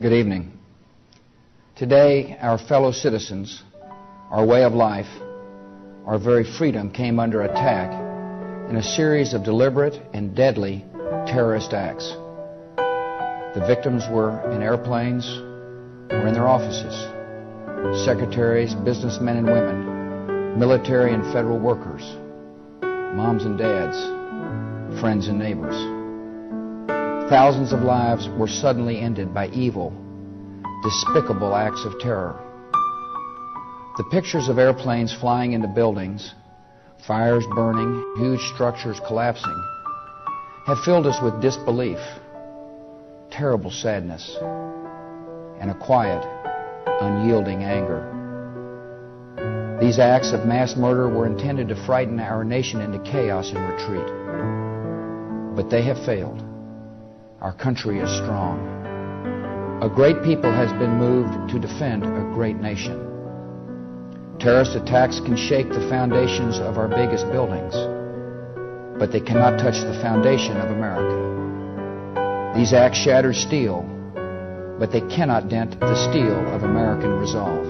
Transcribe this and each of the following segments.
Good evening. Today, our fellow citizens, our way of life, our very freedom came under attack in a series of deliberate and deadly terrorist acts. The victims were in airplanes or in their offices. Secretaries, businessmen and women, military and federal workers, moms and dads, friends and neighbors. Thousands of lives were suddenly ended by evil, despicable acts of terror. The pictures of airplanes flying into buildings, fires burning, huge structures collapsing, have filled us with disbelief, terrible sadness, and a quiet, unyielding anger. These acts of mass murder were intended to frighten our nation into chaos and retreat. But they have failed. Our country is strong. A great people has been moved to defend a great nation. Terrorist attacks can shake the foundations of our biggest buildings, but they cannot touch the foundation of America. These acts shatter steel, but they cannot dent the steel of American resolve.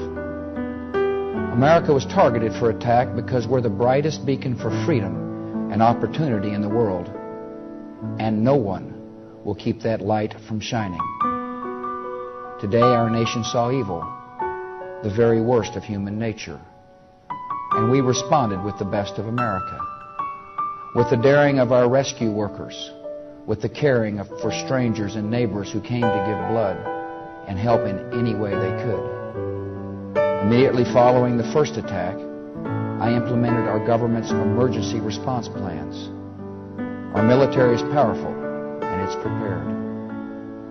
America was targeted for attack because we're the brightest beacon for freedom and opportunity in the world, and no one will keep that light from shining. Today our nation saw evil, the very worst of human nature, and we responded with the best of America, with the daring of our rescue workers, with the caring for strangers and neighbors who came to give blood and help in any way they could. Immediately following the first attack, I implemented our government's emergency response plans. Our military is powerful, and it's prepared.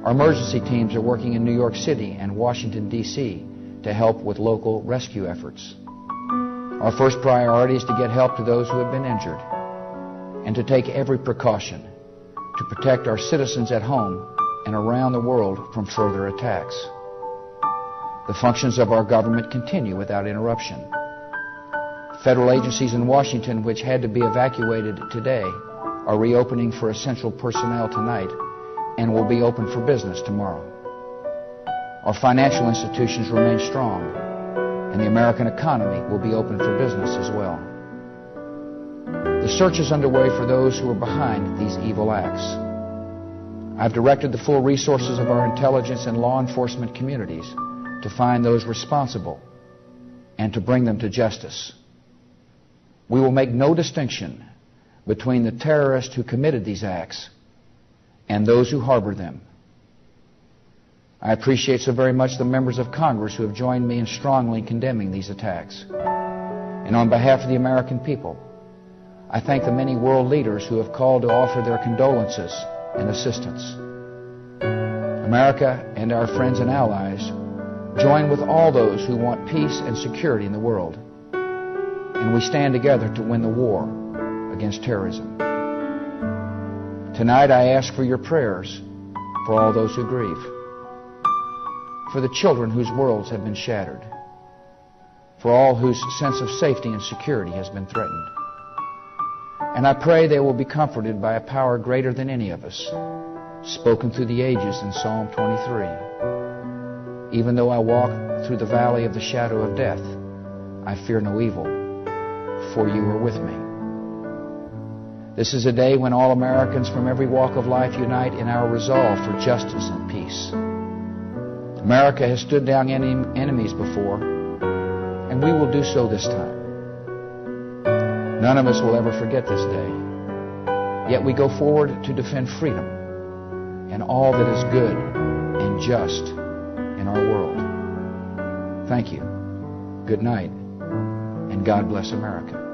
Our emergency teams are working in New York City and Washington, D.C. to help with local rescue efforts. Our first priority is to get help to those who have been injured and to take every precaution to protect our citizens at home and around the world from further attacks. The functions of our government continue without interruption. Federal agencies in Washington, which had to be evacuated today, are reopening for essential personnel tonight and will be open for business tomorrow. Our financial institutions remain strong, and the American economy will be open for business as well. The search is underway for those who are behind these evil acts. I've directed the full resources of our intelligence and law enforcement communities to find those responsible and to bring them to justice. We will make no distinction between the terrorists who committed these acts and those who harbor them. I appreciate so very much the members of Congress who have joined me in strongly condemning these attacks. And on behalf of the American people, I thank the many world leaders who have called to offer their condolences and assistance. America and our friends and allies join with all those who want peace and security in the world, and we stand together to win the war against terrorism. Tonight I ask for your prayers for all those who grieve, for the children whose worlds have been shattered, for all whose sense of safety and security has been threatened. And I pray they will be comforted by a power greater than any of us, spoken through the ages in Psalm 23. Even though I walk through the valley of the shadow of death, I fear no evil, for you are with me. This is a day when all Americans from every walk of life unite in our resolve for justice and peace. America has stood down enemies before, and we will do so this time. None of us will ever forget this day. Yet we go forward to defend freedom and all that is good and just in our world. Thank you. Good night, and God bless America.